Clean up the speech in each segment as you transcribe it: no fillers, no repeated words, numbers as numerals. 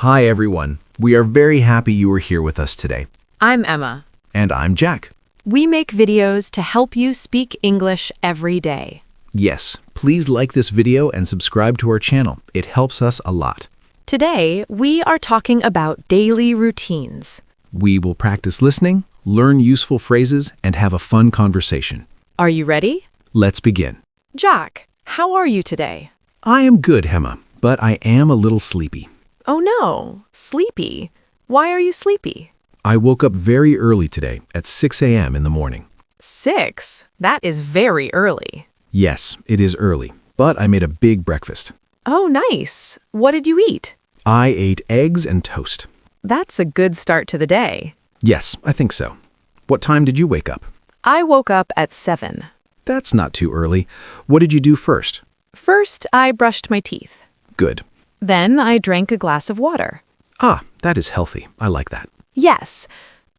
Hi, everyone. We are very happy you are here with us today. I'm Emma. And I'm Jack. We make videos to help you speak English every day. Yes, please like this video and subscribe to our channel. It helps us a lot. Today, we are talking about daily routines. We will practice listening, learn useful phrases, and have a fun conversation. Are you ready? Let's begin. Jack, how are you today? I am good, Emma, but I am a little sleepy. Oh no, sleepy. Why are you sleepy? I woke up very early today at 6 a.m. in the morning. 6? That is very early. Yes, it is early, but I made a big breakfast. Oh, nice. What did you eat? I ate eggs and toast. That's a good start to the day. Yes, I think so. What time did you wake up? I woke up at 7. That's not too early. What did you do first? First, I brushed my teeth. Good. Then I drank a glass of water. Ah, that is healthy. I like that. Yes.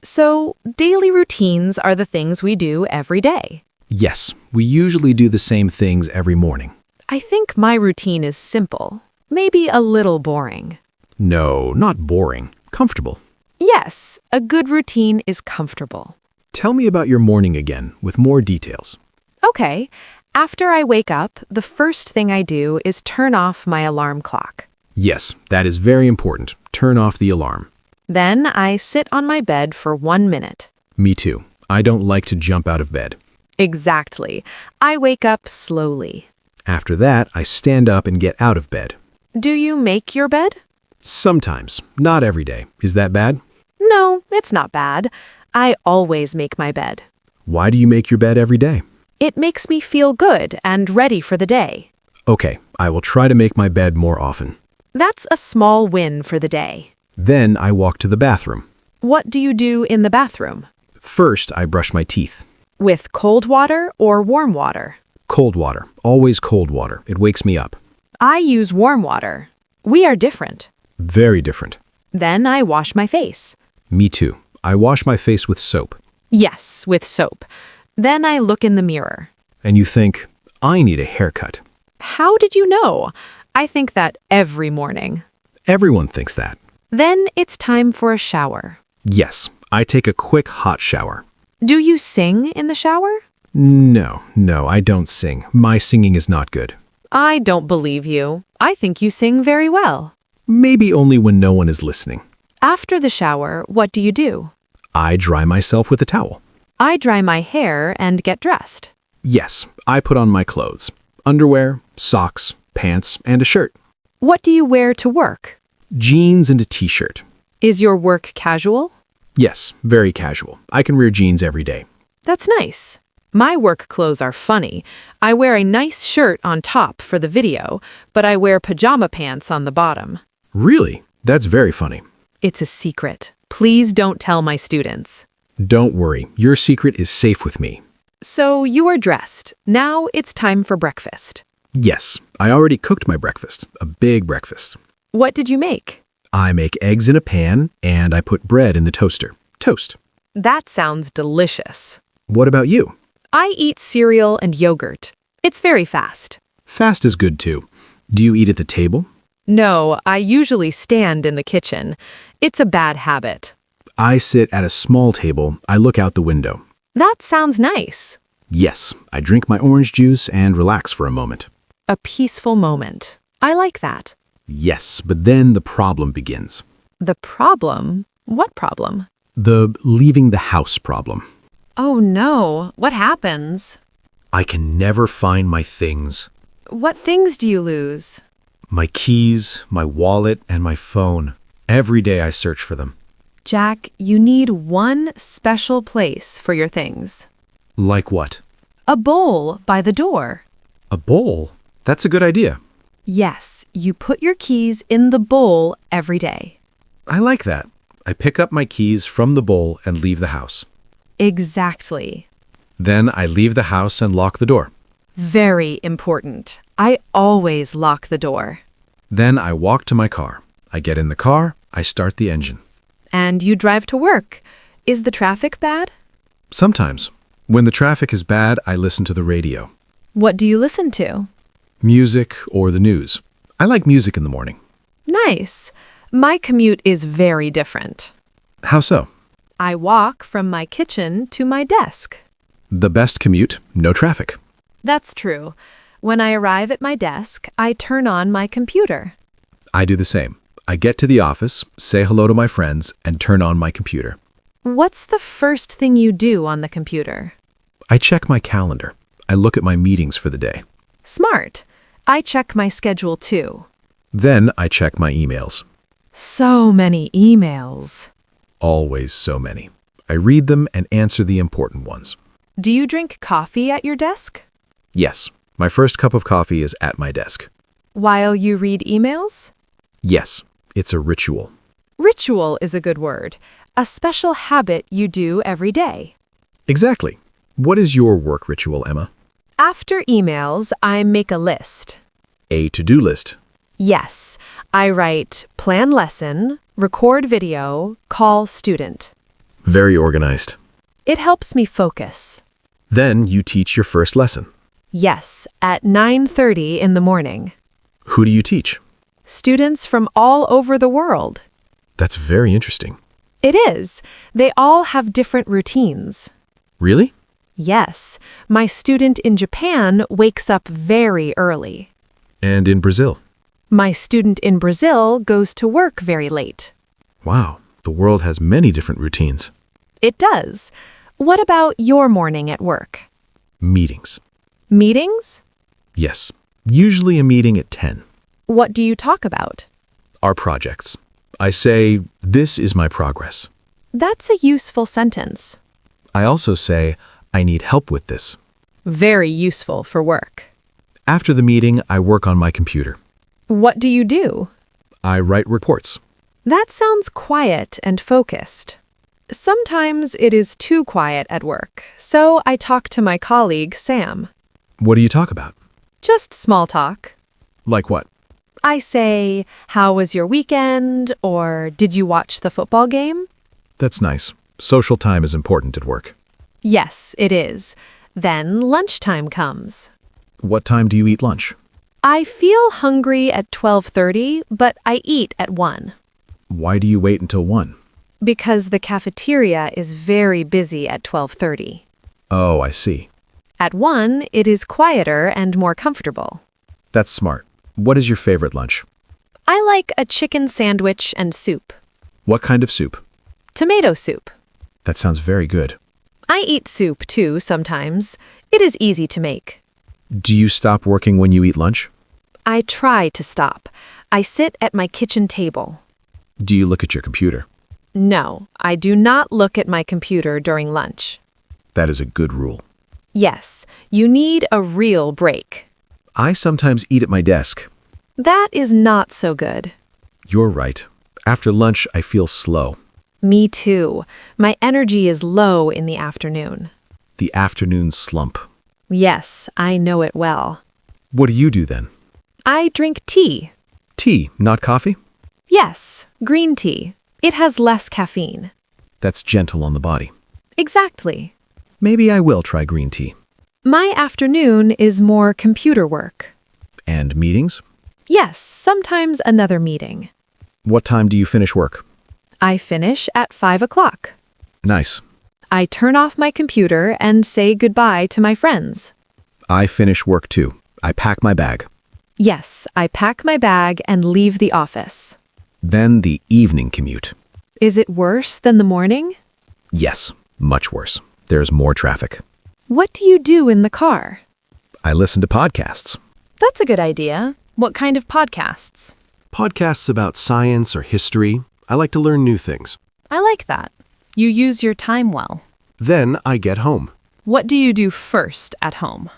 So, daily routines are the things we do every day. Yes, we usually do the same things every morning. I think my routine is simple, maybe a little boring. No, not boring. Comfortable. Yes, a good routine is comfortable. Tell me about your morning again, with more details. Okay, after I wake up, the first thing I do is turn off my alarm clock. Yes, that is very important. Turn off the alarm. Then I sit on my bed for 1 minute. Me too. I don't like to jump out of bed. Exactly. I wake up slowly. After that, I stand up and get out of bed. Do you make your bed? Sometimes, not every day. Is that bad? No, it's not bad. I always make my bed. Why do you make your bed every day? It makes me feel good and ready for the day. Okay, I will try to make my bed more often. That's a small win for the day. Then I walk to the bathroom. What do you do in the bathroom? First, I brush my teeth. With cold water or warm water? Cold water. Always cold water. It wakes me up. I use warm water. We are different. Very different. Then I wash my face. Me too. I wash my face with soap. Yes, with soap. Then I look in the mirror. And you think, I need a haircut. How did you know? I think that every morning. Everyone thinks that. Then it's time for a shower. Yes, I take a quick hot shower. Do you sing in the shower? No, I don't sing. My singing is not good. I don't believe you. I think you sing very well. Maybe only when no one is listening. After the shower, what do you do? I dry myself with a towel. I dry my hair and get dressed. Yes, I put on my clothes. Underwear, socks, pants, and a shirt. What do you wear to work? Jeans and a t-shirt. Is your work casual? Yes, very casual. I can wear jeans every day. That's nice. My work clothes are funny. I wear a nice shirt on top for the video, but I wear pajama pants on the bottom. Really? That's very funny. It's a secret. Please don't tell my students. Don't worry, your secret is safe with me. So you are dressed. Now it's time for breakfast. Yes, I already cooked my breakfast, a big breakfast. What did you make? I make eggs in a pan and I put bread in the toaster. Toast. That sounds delicious. What about you? I eat cereal and yogurt. It's very fast. Fast is good too. Do you eat at the table? No, I usually stand in the kitchen. It's a bad habit. I sit at a small table. I look out the window. That sounds nice. Yes, I drink my orange juice and relax for a moment. A peaceful moment. I like that. Yes, but then the problem begins. The problem? What problem? The leaving the house problem. Oh no, what happens? I can never find my things. What things do you lose? My keys, my wallet, and my phone. Every day I search for them. Jack, you need one special place for your things. Like what? A bowl by the door. A bowl? That's a good idea. Yes, you put your keys in the bowl every day. I like that. I pick up my keys from the bowl and leave the house. Exactly. Then I leave the house and lock the door. Very important. I always lock the door. Then I walk to my car. I get in the car, I start the engine. And you drive to work. Is the traffic bad? Sometimes. When the traffic is bad, I listen to the radio. What do you listen to? Music or the news. I like music in the morning. Nice. My commute is very different. How so? I walk from my kitchen to my desk. The best commute, no traffic. That's true. When I arrive at my desk, I turn on my computer. I do the same. I get to the office, say hello to my friends, and turn on my computer. What's the first thing you do on the computer? I check my calendar. I look at my meetings for the day. Smart. I check my schedule too. Then I check my emails. So many emails. Always so many. I read them and answer the important ones. Do you drink coffee at your desk? Yes, my first cup of coffee is at my desk. While you read emails? Yes, it's a ritual. Ritual is a good word. A special habit you do every day. Exactly. What is your work ritual, Emma? After emails, I make a list. A to-do list. Yes, I write plan lesson, record video, call student. Very organized. It helps me focus. Then you teach your first lesson. Yes, at 9:30 in the morning. Who do you teach? Students from all over the world. That's very interesting. It is. They all have different routines. Really? Yes, my student in Japan wakes up very early. And in Brazil? My student in Brazil goes to work very late. Wow, the world has many different routines. It does. What about your morning at work? Meetings. Meetings? Yes, usually a meeting at 10. What do you talk about? Our projects. I say, this is my progress. That's a useful sentence. I also say, I need help with this. Very useful for work. After the meeting, I work on my computer. What do you do? I write reports. That sounds quiet and focused. Sometimes it is too quiet at work, so I talk to my colleague, Sam. What do you talk about? Just small talk. Like what? I say, how was your weekend? Or did you watch the football game? That's nice. Social time is important at work. Yes, it is. Then lunchtime comes. What time do you eat lunch? I feel hungry at 12:30, but I eat at 1. Why do you wait until 1? Because the cafeteria is very busy at 12:30. Oh, I see. At 1, it is quieter and more comfortable. That's smart. What is your favorite lunch? I like a chicken sandwich and soup. What kind of soup? Tomato soup. That sounds very good. I eat soup too sometimes. It is easy to make. Do you stop working when you eat lunch? I try to stop. I sit at my kitchen table. Do you look at your computer? No, I do not look at my computer during lunch. That is a good rule. Yes, you need a real break. I sometimes eat at my desk. That is not so good. You're right. After lunch, I feel slow. Me too. My energy is low in the afternoon. The afternoon slump. Yes, I know it well. What do you do then? I drink tea. Tea, not coffee? Yes, green tea. It has less caffeine. That's gentle on the body. Exactly. Maybe I will try green tea. My afternoon is more computer work. And meetings? Yes, sometimes another meeting. What time do you finish work? I finish at 5 o'clock. Nice. I turn off my computer and say goodbye to my friends. I finish work too. I pack my bag. Yes, I pack my bag and leave the office. Then the evening commute. Is it worse than the morning? Yes, much worse. There's more traffic. What do you do in the car? I listen to podcasts. That's a good idea. What kind of podcasts? Podcasts about science or history. I like to learn new things. I like that. You use your time well. Then I get home. What do you do first at home?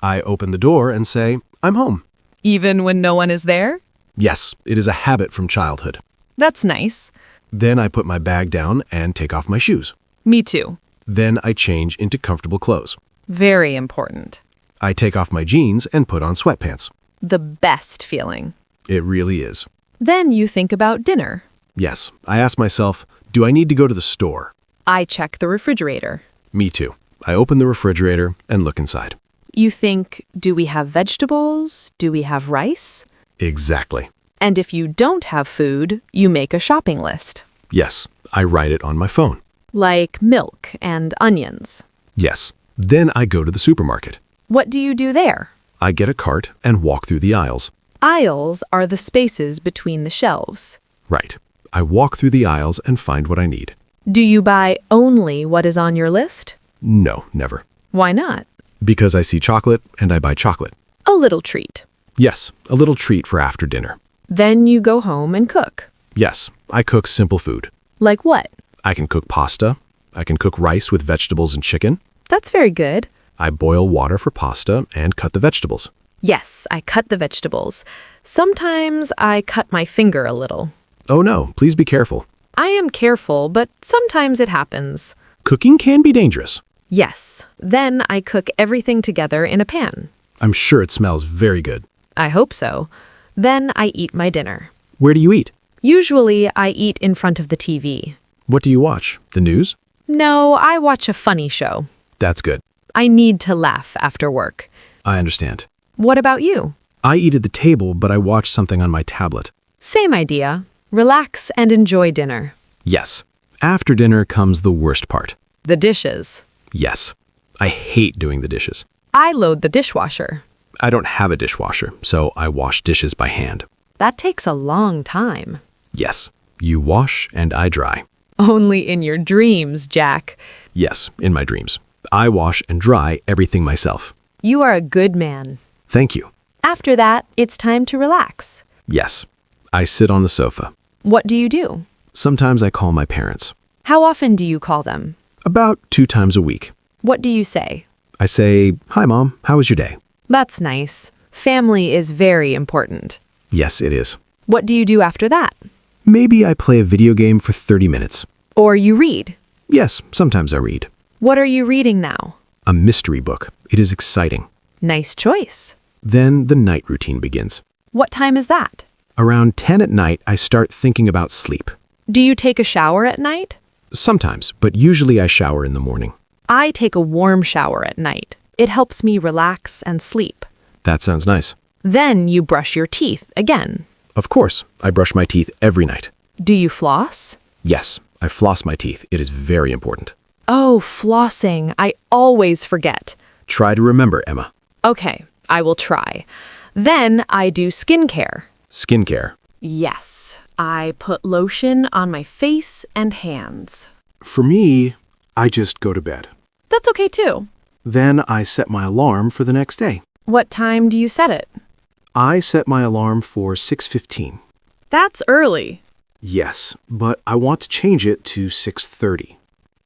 I open the door and say, I'm home. Even when no one is there? Yes, it is a habit from childhood. That's nice. Then I put my bag down and take off my shoes. Me too. Then I change into comfortable clothes. Very important. I take off my jeans and put on sweatpants. The best feeling. It really is. Then you think about dinner. Yes, I ask myself, do I need to go to the store? I check the refrigerator. Me too. I open the refrigerator and look inside. You think, do we have vegetables? Do we have rice? Exactly. And if you don't have food, you make a shopping list, Yes, I write it on my phone. like milk and onions. Yes. Then I go to the supermarket. What do you do there? I get a cart and walk through the aisles. Aisles are the spaces between the shelves. Right. I walk through the aisles and find what I need. Do you buy only what is on your list? No, never. Why not? Because I see chocolate and I buy chocolate. A little treat. Yes, a little treat for after dinner. Then you go home and cook. Yes, I cook simple food. Like what? I can cook pasta. I can cook rice with vegetables and chicken. That's very good. I boil water for pasta and cut the vegetables. Yes, I cut the vegetables. Sometimes I cut my finger a little. Oh no, please be careful. I am careful, but sometimes it happens. Cooking can be dangerous. Yes, then I cook everything together in a pan. I'm sure it smells very good. I hope so. Then I eat my dinner. Where do you eat? Usually I eat in front of the TV. What do you watch? The news? No, I watch a funny show. That's good. I need to laugh after work. I understand. What about you? I eat at the table, but I watch something on my tablet. Same idea. Relax and enjoy dinner. Yes. After dinner comes the worst part. The dishes. Yes. I hate doing the dishes. I load the dishwasher. I don't have a dishwasher, so I wash dishes by hand. That takes a long time. Yes. You wash and I dry. Only in your dreams, Jack. Yes, in my dreams. I wash and dry everything myself. You are a good man. Thank you. After that, it's time to relax. Yes. I sit on the sofa. What do you do? Sometimes I call my parents. How often do you call them? About 2 times a week. What do you say? I say, "Hi, Mom. How was your day?" That's nice. Family is very important. Yes, it is. What do you do after that? Maybe I play a video game for 30 minutes. Or you read. Yes, sometimes I read. What are you reading now? A mystery book. It is exciting. Nice choice. Then the night routine begins. What time is that? Around 10 at night, I start thinking about sleep. Do you take a shower at night? Sometimes, but usually I shower in the morning. I take a warm shower at night. It helps me relax and sleep. That sounds nice. Then you brush your teeth again. Of course, I brush my teeth every night. Do you floss? Yes, I floss my teeth. It is very important. Oh, flossing. I always forget. Try to remember, Emma. Okay, I will try. Then I do skincare. Skincare. Yes, I put lotion on my face and hands. For me, I just go to bed. That's okay too. Then I set my alarm for the next day. What time do you set it? I set my alarm for 6:15. That's early. Yes, but I want to change it to 6:30.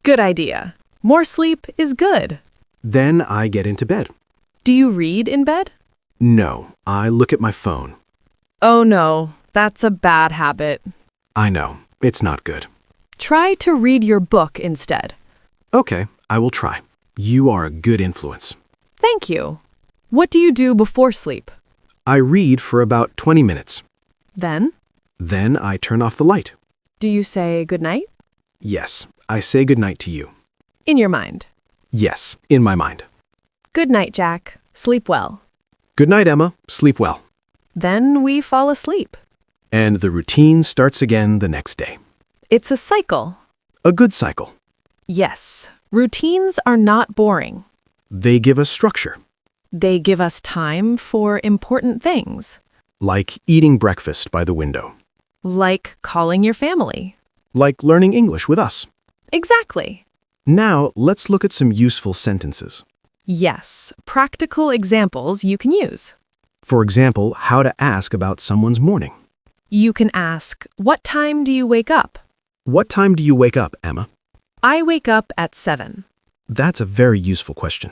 Good idea. More sleep is good. Then I get into bed. Do you read in bed? No, I look at my phone. Oh no, that's a bad habit. I know, it's not good. Try to read your book instead. Okay, I will try. You are a good influence. Thank you. What do you do before sleep? I read for about 20 minutes. Then? Then I turn off the light. Do you say good night? Yes, I say goodnight to you. In your mind. Yes, in my mind. Good night, Jack. Sleep well. Good night, Emma. Sleep well. Then we fall asleep. And the routine starts again the next day. It's a cycle. A good cycle. Yes, routines are not boring. They give us structure, They give us time for important things, like eating breakfast by the window, like calling your family. like learning English with us. Exactly. Now, let's look at some useful sentences. Yes, practical examples you can use. For example, how to ask about someone's morning. You can ask, what time do you wake up? What time do you wake up, Emma? I wake up at 7. That's a very useful question.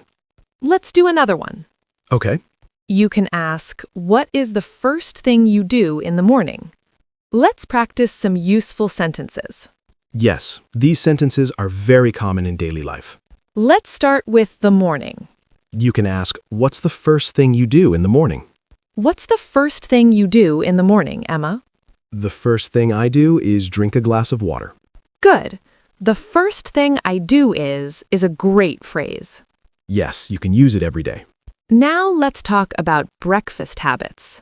Let's do another one. Okay. You can ask, what is the first thing you do in the morning? Let's practice some useful sentences. Yes, these sentences are very common in daily life. Let's start with the morning. You can ask, what's the first thing you do in the morning? What's the first thing you do in the morning, Emma? The first thing I do is drink a glass of water. Good. The first thing I do is a great phrase. Yes, you can use it every day. Now let's talk about breakfast habits.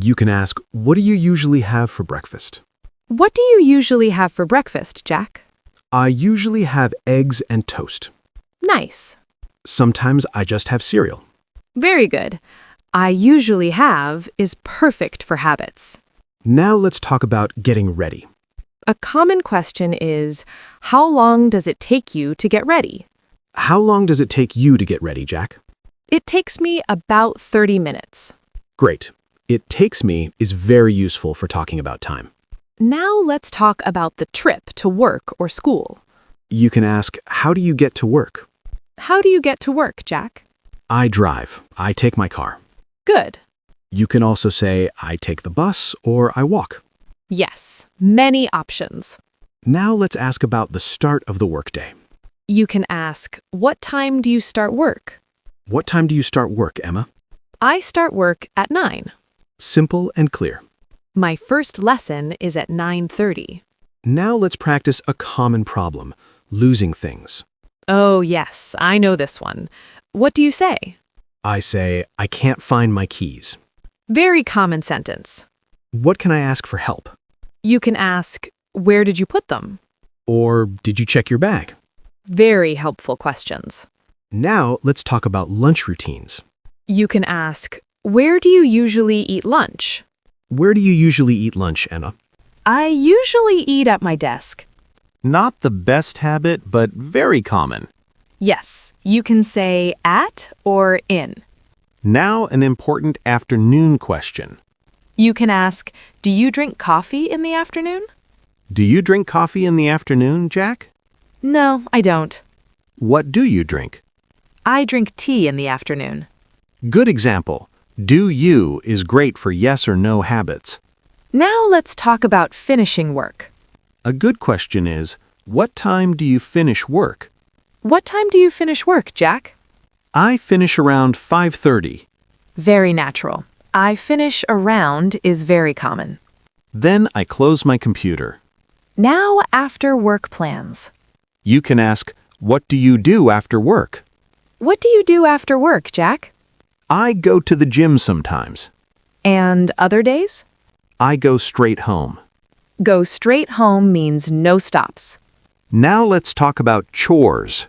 You can ask, what do you usually have for breakfast? What do you usually have for breakfast, Jack? I usually have eggs and toast. Nice. Sometimes I just have cereal. Very good. I usually have is perfect for habits. Now let's talk about getting ready. A common question is, how long does it take you to get ready? How long does it take you to get ready, Jack? It takes me about 30 minutes. Great. It takes me is very useful for talking about time. Now let's talk about the trip to work or school. You can ask, how do you get to work? How do you get to work, Jack? I drive. I take my car. Good. You can also say, I take the bus or I walk. Yes, many options. Now let's ask about the start of the workday. You can ask, what time do you start work? What time do you start work, Emma? I start work at 9. Simple and clear. My first lesson is at 9:30. Now let's practice a common problem, losing things. Oh, yes, I know this one. What do you say? I say, I can't find my keys. Very common sentence. What can I ask for help? You can ask, where did you put them? Or did you check your bag? Very helpful questions. Now let's talk about lunch routines. You can ask, where do you usually eat lunch? Where do you usually eat lunch, Emma? I usually eat at my desk. Not the best habit, but very common. Yes, you can say at or in. Now an important afternoon question. You can ask, do you drink coffee in the afternoon? Do you drink coffee in the afternoon, Jack? No, I don't. What do you drink? I drink tea in the afternoon. Good example. Do you is great for yes or no habits. Now let's talk about finishing work. A good question is, what time do you finish work? What time do you finish work, Jack? I finish around 5:30. Very natural. I finish around is very common. Then I close my computer. Now after work plans. You can ask, what do you do after work? What do you do after work, Jack? I go to the gym sometimes. And other days? I go straight home. Go straight home means no stops. Now let's talk about chores.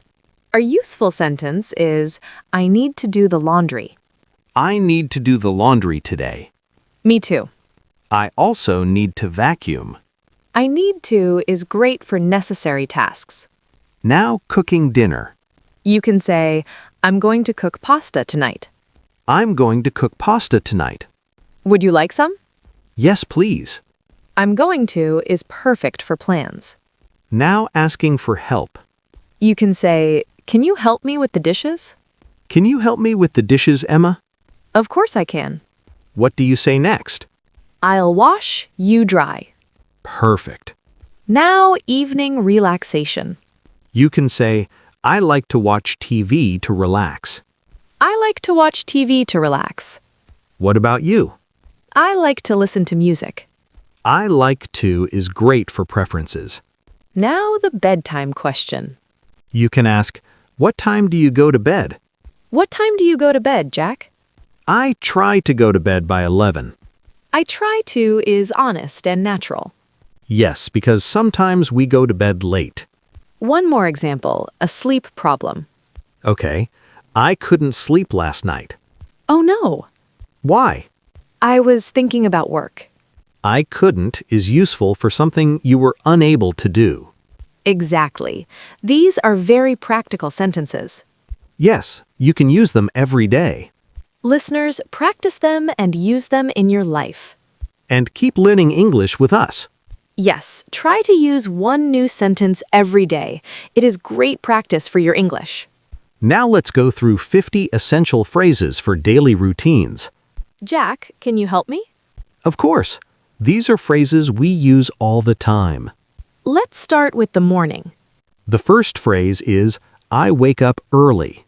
A useful sentence is, I need to do the laundry. I need to do the laundry today. Me too. I also need to vacuum. I need to is great for necessary tasks. Now cooking dinner. You can say, I'm going to cook pasta tonight. I'm going to cook pasta tonight. Would you like some? Yes, please. I'm going to is perfect for plans. Now asking for help. You can say, can you help me with the dishes? Can you help me with the dishes, Emma? Of course I can. What do you say next? I'll wash, you dry. Perfect. Now evening relaxation. You can say, I like to watch TV to relax. I like to watch TV to relax. What about you? I like to listen to music. I like to is great for preferences. Now the bedtime question. You can ask, what time do you go to bed? What time do you go to bed, Jack? I try to go to bed by 11. I try to is honest and natural. Yes, because sometimes we go to bed late. One more example, a sleep problem. Okay, I couldn't sleep last night. Oh no, Why? I was thinking about work. I couldn't is useful for something you were unable to do. Exactly. These are very practical sentences. Yes, you can use them every day. Listeners, practice them and use them in your life. And keep learning English with us. Yes, try to use one new sentence every day. It is great practice for your English. Now let's go through 50 essential phrases for daily routines. Jack, can you help me? Of course, these are phrases we use all the time. Let's start with the morning. The first phrase is, I wake up early.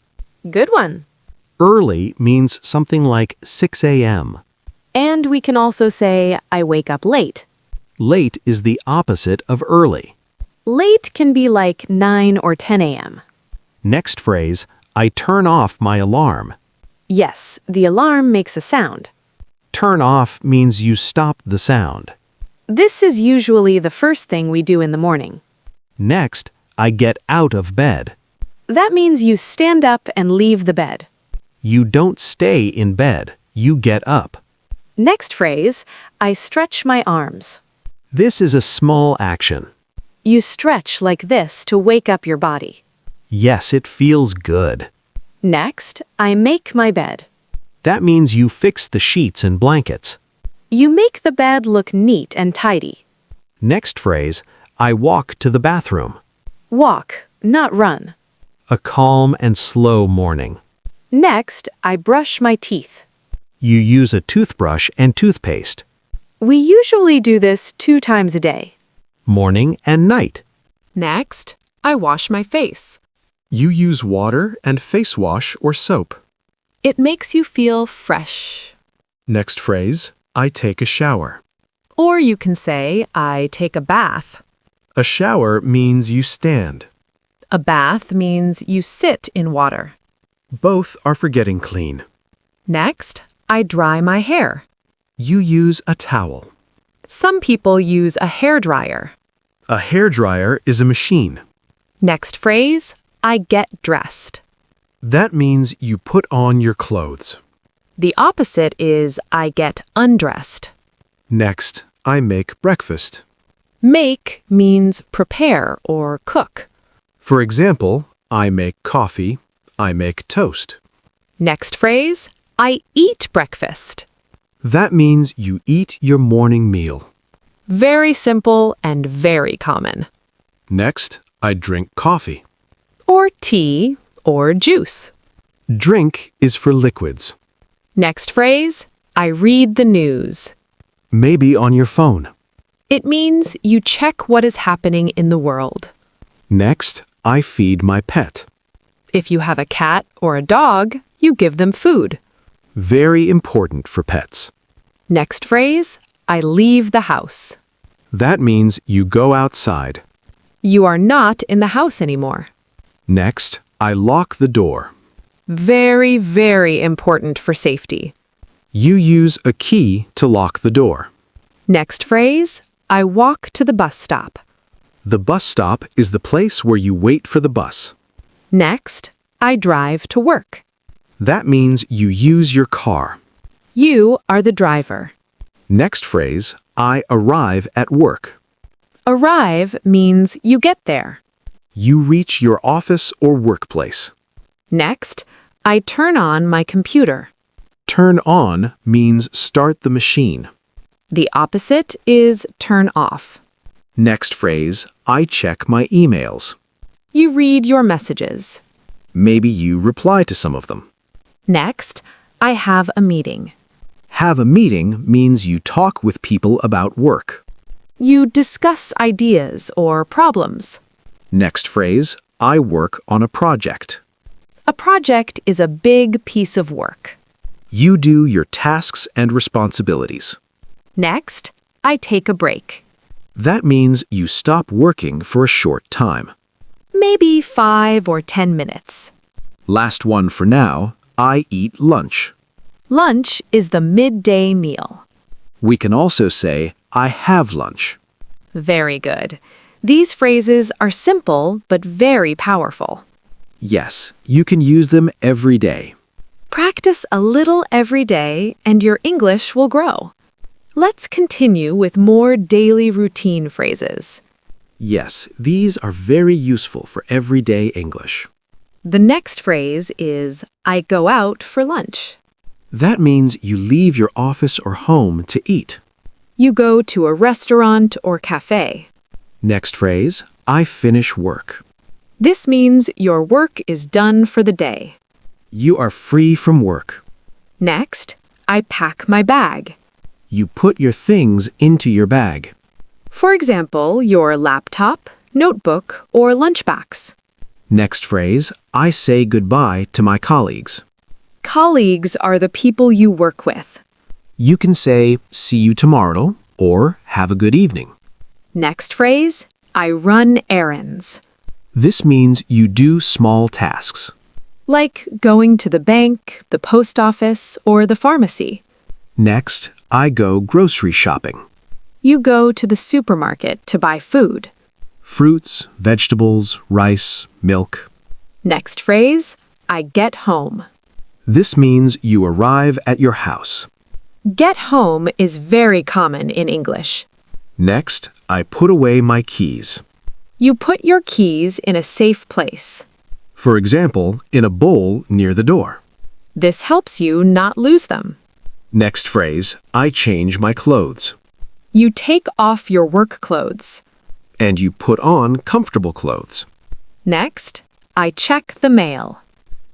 Good one. Early means something like 6 a.m. And we can also say, I wake up late. Late is the opposite of early. Late can be like 9 or 10 a.m. Next phrase, I turn off my alarm. Yes, the alarm makes a sound. Turn off means you stop the sound. This is usually the first thing we do in the morning. Next, I get out of bed. That means you stand up and leave the bed. You don't stay in bed. You get up. Next phrase, I stretch my arms. This is a small action. You stretch like this to wake up your body. Yes, it feels good. Next, I make my bed. That means you fix the sheets and blankets. You make the bed look neat and tidy. Next phrase, I walk to the bathroom. Walk, not run. A calm and slow morning. Next, I brush my teeth. You use a toothbrush and toothpaste. We usually do this 2 times a day. Morning and night. Next, I wash my face. You use water and face wash or soap. It makes you feel fresh. Next phrase, I take a shower. Or you can say, I take a bath. A shower means you stand. A bath means you sit in water. Both are for getting clean. Next, I dry my hair. You use a towel. Some people use a hairdryer. A hairdryer is a machine. Next phrase, I get dressed. That means you put on your clothes. The opposite is I get undressed. Next, I make breakfast. Make means prepare or cook. For example, I make coffee. I make toast. Next phrase, I eat breakfast. That means you eat your morning meal. Very simple and very common. Next, I drink coffee. Or tea or juice. Drink is for liquids. Next phrase, I read the news. Maybe on your phone. It means you check what is happening in the world. Next, I feed my pet. If you have a cat or a dog, you give them food. Very important for pets. Next phrase, I leave the house. That means you go outside. You are not in the house anymore. Next, I lock the door. Very, very important for safety. You use a key to lock the door. Next phrase, I walk to the bus stop. The bus stop is the place where you wait for the bus. Next, I drive to work. That means you use your car. You are the driver. Next phrase, I arrive at work. Arrive means you get there. You reach your office or workplace. Next, I turn on my computer. Turn on means start the machine. The opposite is turn off. Next phrase, I check my emails. You read your messages. Maybe you reply to some of them. Next, I have a meeting. Have a meeting means you talk with people about work. You discuss ideas or problems. Next phrase, I work on a project. A project is a big piece of work. You do your tasks and responsibilities. Next, I take a break. That means you stop working for a short time. Maybe 5 or 10 minutes. Last one for now, I eat lunch. Lunch is the midday meal. We can also say, I have lunch. Very good. These phrases are simple but very powerful. Yes, you can use them every day. Practice a little every day and your English will grow. Let's continue with more daily routine phrases. Yes, these are very useful for everyday English. The next phrase is, I go out for lunch. That means you leave your office or home to eat. You go to a restaurant or cafe. Next phrase, I finish work. This means your work is done for the day. You are free from work. Next, I pack my bag. You put your things into your bag. For example, your laptop, notebook, or lunchbox. Next phrase, I say goodbye to my colleagues. Colleagues are the people you work with. You can say, see you tomorrow, or have a good evening. Next phrase, I run errands. This means you do small tasks. Like going to the bank, the post office, or the pharmacy. Next, I go grocery shopping. You go to the supermarket to buy food. Fruits, vegetables, rice, milk. Next phrase, I get home. This means you arrive at your house. Get home is very common in English. Next, I put away my keys. You put your keys in a safe place. For example, in a bowl near the door. This helps you not lose them. Next phrase, I change my clothes. You take off your work clothes. And you put on comfortable clothes. Next, I check the mail.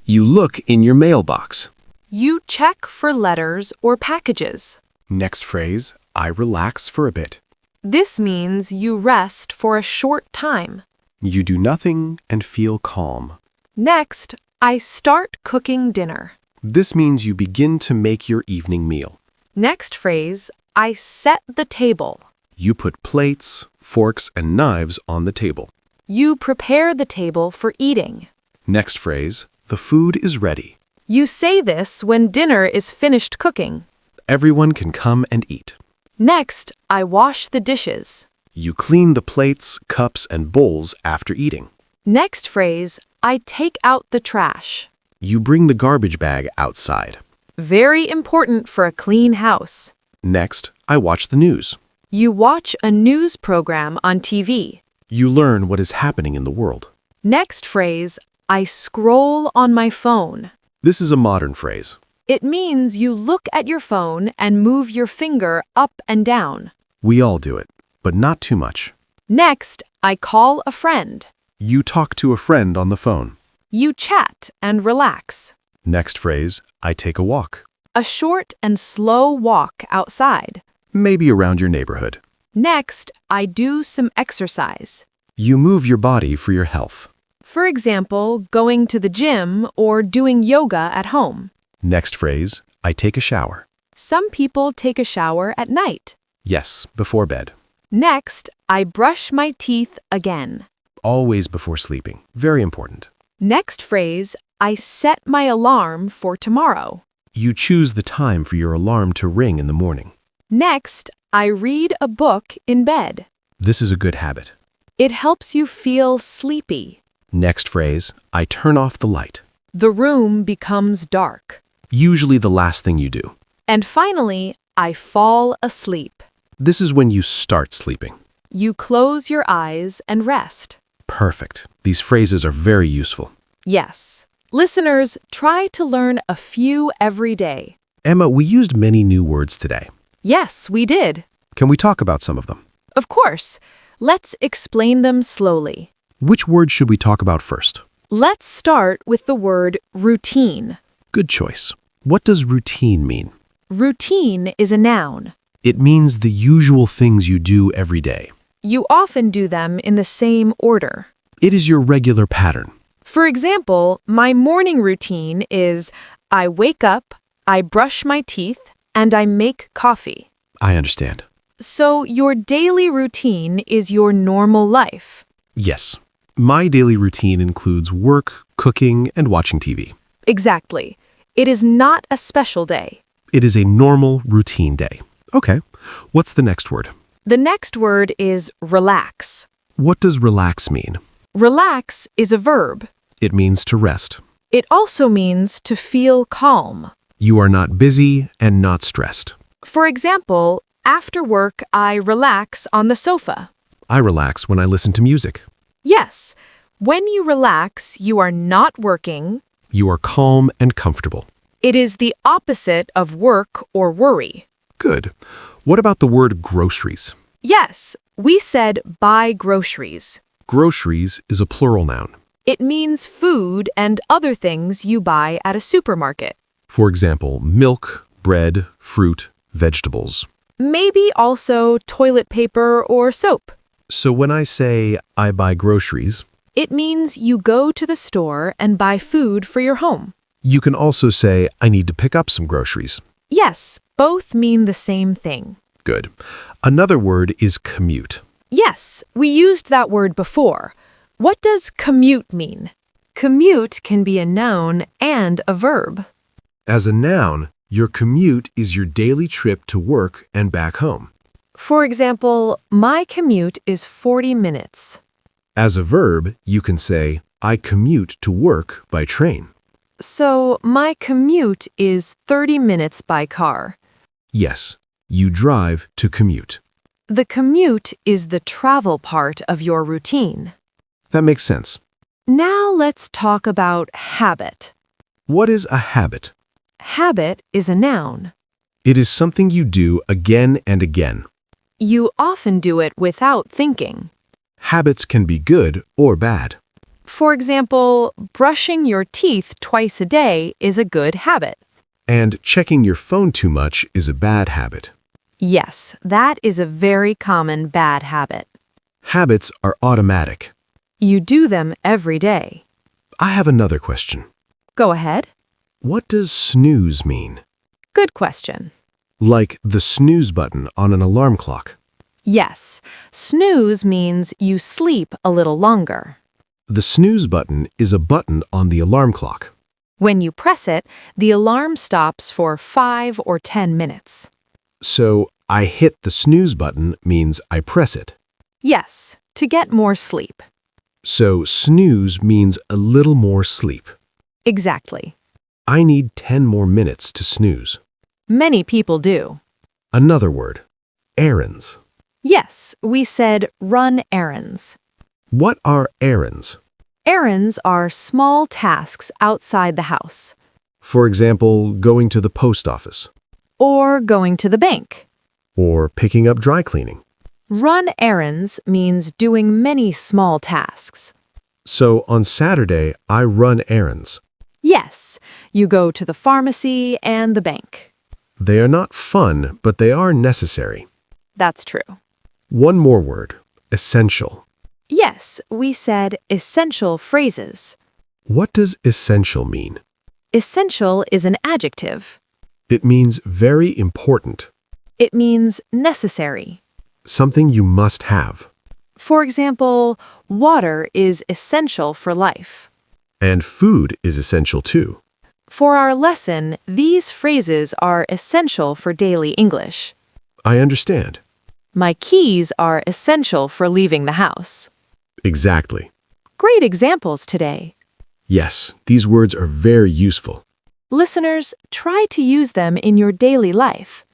You look in your mailbox. You check for letters or packages. Next phrase, I relax for a bit. This means you rest for a short time. You do nothing and feel calm. Next, I start cooking dinner. This means you begin to make your evening meal. Next phrase, I set the table. You put plates, forks, and knives on the table. You prepare the table for eating. Next phrase, the food is ready. You say this when dinner is finished cooking. Everyone can come and eat. Next, I wash the dishes. You clean the plates, cups, and bowls after eating. Next phrase, I take out the trash. You bring the garbage bag outside. Very important for a clean house. Next, I watch the news. You watch a news program on TV. You learn what is happening in the world. Next phrase, I scroll on my phone. This is a modern phrase. It means you look at your phone and move your finger up and down. We all do it, but not too much. Next, I call a friend. You talk to a friend on the phone. You chat and relax. Next phrase, I take a walk. A short and slow walk outside. Maybe around your neighborhood. Next, I do some exercise. You move your body for your health. For example, going to the gym or doing yoga at home. Next phrase, I take a shower. Some people take a shower at night. Yes, before bed. Next, I brush my teeth again. Always before sleeping. Very important. Next phrase, I set my alarm for tomorrow. You choose the time for your alarm to ring in the morning. Next, I read a book in bed. This is a good habit. It helps you feel sleepy. Next phrase, I turn off the light. The room becomes dark. Usually the last thing you do. And finally, I fall asleep. This is when you start sleeping. You close your eyes and rest. Perfect. These phrases are very useful. Yes. Listeners, try to learn a few every day. Emma, we used many new words today. Yes, we did. Can we talk about some of them? Of course. Let's explain them slowly. Which word should we talk about first? Let's start with the word routine. Good choice. What does routine mean? Routine is a noun. It means the usual things you do every day. You often do them in the same order. It is your regular pattern. For example, my morning routine is I wake up, I brush my teeth, and I make coffee. I understand. So your daily routine is your normal life. Yes. My daily routine includes work, cooking, and watching TV. Exactly. It is not a special day. It is a normal routine day. Okay. What's the next word? The next word is relax. What does relax mean? Relax is a verb. It means to rest. It also means to feel calm. You are not busy and not stressed. For example, after work, I relax on the sofa. I relax when I listen to music. Yes, when you relax, you are not working. You are calm and comfortable. It is the opposite of work or worry. Good. What about the word groceries? Yes, we said buy groceries. Groceries is a plural noun. It means food and other things you buy at a supermarket. For example, milk, bread, fruit, vegetables. Maybe also toilet paper or soap. So when I say I buy groceries, It means you go to the store and buy food for your home. you can also say I need to pick up some groceries. Yes, both mean the same thing. Good. Another word is commute. Yes, we used that word before. What does commute mean? Commute can be a noun and a verb. As a noun, Your commute is your daily trip to work and back home. For example, my commute is 40 minutes. As a verb, you can say, I commute to work by train. So, my commute is 30 minutes by car. Yes, you drive to commute. The commute is the travel part of your routine. That makes sense. Now let's talk about habit. What is a habit? Habit is a noun. It is something you do again and again. You often do it without thinking. Habits can be good or bad. For example, brushing your teeth twice a day is a good habit. And checking your phone too much is a bad habit. Yes, that is a very common bad habit. Habits are automatic. You do them every day. I have another question. Go ahead. What does snooze mean? Good question. Like the snooze button on an alarm clock. Yes, snooze means you sleep a little longer. The snooze button is a button on the alarm clock. When you press it, the alarm stops for 5 or 10 minutes. So, I hit the snooze button means I press it. Yes, to get more sleep. So, snooze means a little more sleep. Exactly. I need 10 more minutes to snooze. Many people do. Another word. Errands. Yes, we said run errands. What are errands? Errands are small tasks outside the house. For example, going to the post office. Or going to the bank. Or picking up dry cleaning. Run errands means doing many small tasks. So, on Saturday, I run errands. Yes, you go to the pharmacy and the bank. They are not fun, but they are necessary. That's true. One more word. Essential. Yes, we said essential phrases. What does essential mean? Essential is an adjective. It means very important. It means necessary. Something you must have. For example, water is essential for life. And food is essential too. For our lesson, these phrases are essential for daily English. I understand. My keys are essential for leaving the house. Exactly. Great examples today. Yes, these words are very useful. Listeners, try to use them in your daily life.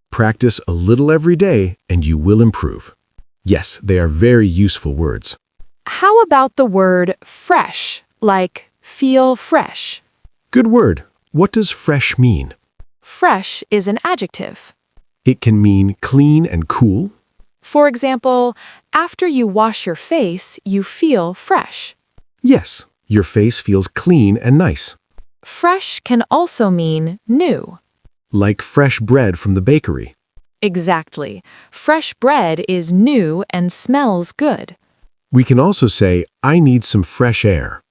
Practice a little every day and you will improve. Yes, they are very useful words. How about the word fresh, like feel fresh? Good word. What does fresh mean? Fresh is an adjective. It can mean clean and cool. For example, after you wash your face, you feel fresh. Yes, your face feels clean and nice. Fresh can also mean new. Like fresh bread from the bakery. Exactly. Fresh bread is new and smells good. We can also say, I need some fresh air.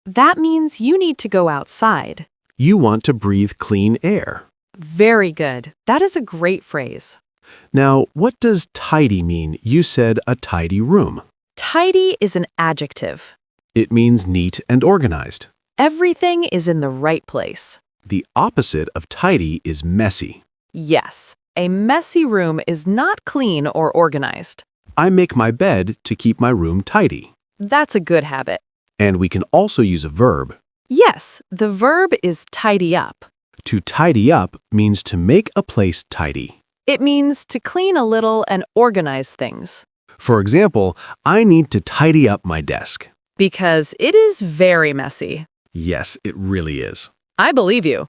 That means you need to go outside. You want to breathe clean air. Very good. That is a great phrase. Now, what does tidy mean? You said a tidy room. Tidy is an adjective. It means neat and organized. Everything is in the right place. The opposite of tidy is messy. Yes, a messy room is not clean or organized. I make my bed to keep my room tidy. That's a good habit. And we can also use a verb. Yes, the verb is tidy up. To tidy up means to make a place tidy. It means to clean a little and organize things. For example, I need to tidy up my desk. Because it is very messy. Yes, it really is. I believe you.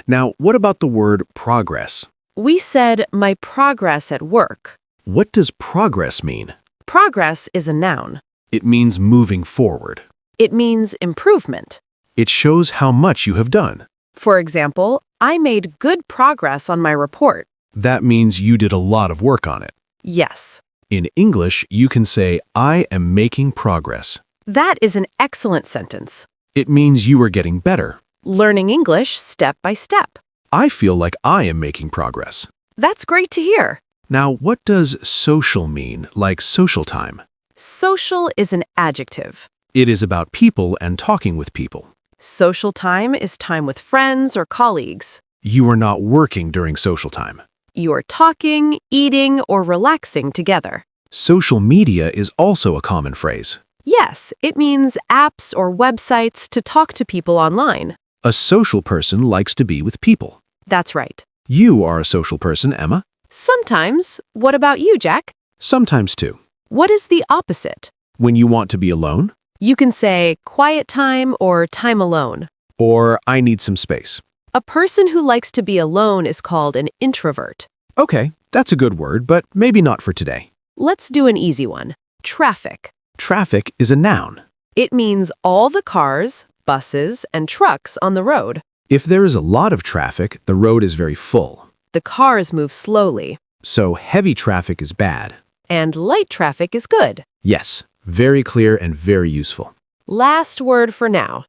Now, what about the word progress? We said my progress at work. What does progress mean? Progress is a noun. It means moving forward. It means improvement. It shows how much you have done. For example, I made good progress on my report. That means you did a lot of work on it. Yes. In English, you can say, I am making progress. That is an excellent sentence. It means you are getting better. Learning English step by step. I feel like I am making progress. That's great to hear. Now, what does social mean, like social time? Social is an adjective. It is about people and talking with people. Social time is time with friends or colleagues. You are not working during social time. You're talking, eating, or relaxing together. Social media is also a common phrase. Yes, it means apps or websites to talk to people online. A social person likes to be with people. That's right. You are a social person, Emma. Sometimes. What about you, Jack? Sometimes too. What is the opposite? When you want to be alone, You can say quiet time or time alone. or I need some space. A person who likes to be alone is called an introvert. Okay, that's a good word, but maybe not for today. Let's do an easy one. Traffic. Traffic is a noun. It means all the cars, buses, and trucks on the road. If there is a lot of traffic, the road is very full. The cars move slowly, So heavy traffic is bad. and light traffic is good. Yes, very clear and very useful. Last word for now.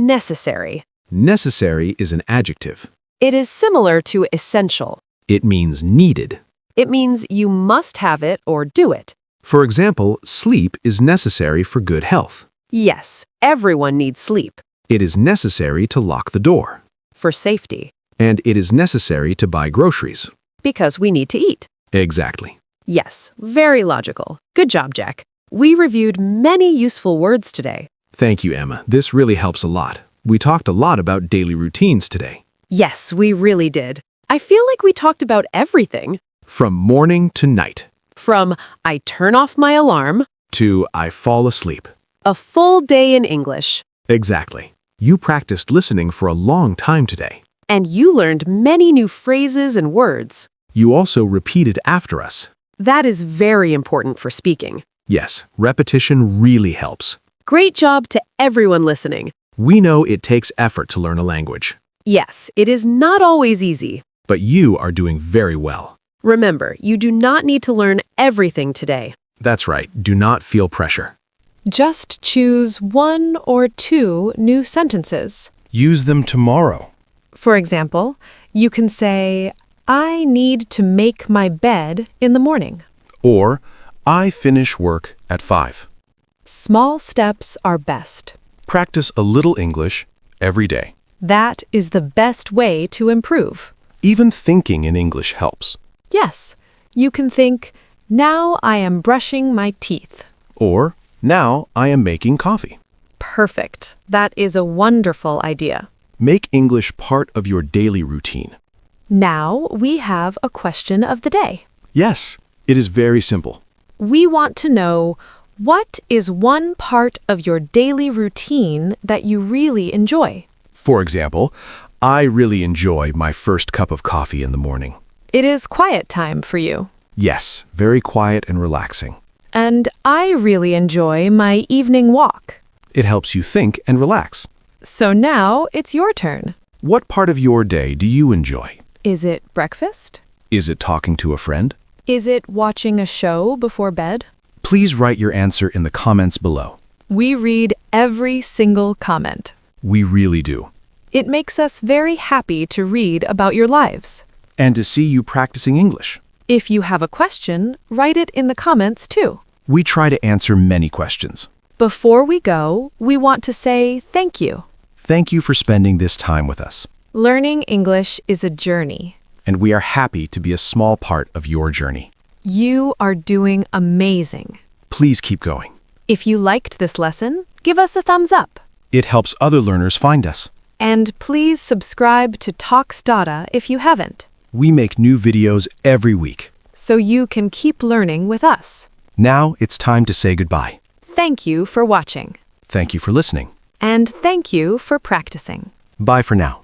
Necessary. Necessary is an adjective. It is similar to essential. It means needed. It means you must have it or do it. For example, sleep is necessary for good health. Yes, everyone needs sleep. It is necessary to lock the door. For safety. And it is necessary to buy groceries. Because we need to eat. Exactly. Yes, very logical. Good job, Jack. We reviewed many useful words today. Thank you, Emma. This really helps a lot. We talked a lot about daily routines today. Yes, we really did. I feel like we talked about everything. From morning to night, From I turn off my alarm, to I fall asleep. a full day in English. Exactly. You practiced listening for a long time today. And you learned many new phrases and words. You also repeated after us. That is very important for speaking. Yes, repetition really helps. Great job to everyone listening. We know it takes effort to learn a language, Yes, it is not always easy. but you are doing very well. Remember, you do not need to learn everything today. That's right. Do not feel pressure. Just choose one or two new sentences. Use them tomorrow. For example, you can say, I need to make my bed in the morning. Or, I finish work at 5. Small steps are best. Practice a little English every day. That is the best way to improve. Even thinking in English helps. Yes, you can think, now I am brushing my teeth. Or, now I am making coffee. Perfect. That is a wonderful idea. Make English part of your daily routine. Now we have a question of the day. Yes, it is very simple. We want to know, what is one part of your daily routine that you really enjoy? For example, I really enjoy my first cup of coffee in the morning. It is quiet time for you. Yes, very quiet and relaxing. And I really enjoy my evening walk. It helps you think and relax. So now it's your turn. What part of your day do you enjoy? Is it breakfast? Is it talking to a friend? Is it watching a show before bed? Please write your answer in the comments below. We read every single comment. We really do. It makes us very happy to read about your lives. And to see you practicing English. If you have a question, write it in the comments too. We try to answer many questions. Before we go, we want to say thank you. Thank you for spending this time with us. Learning English is a journey. And we are happy to be a small part of your journey. You are doing amazing. Please keep going. If you liked this lesson, give us a thumbs up. It helps other learners find us. And please subscribe to Talks Data if you haven't, We make new videos every week. so you can keep learning with us. Now it's time to say goodbye. Thank you for watching. Thank you for listening. And thank you for practicing. Bye for now.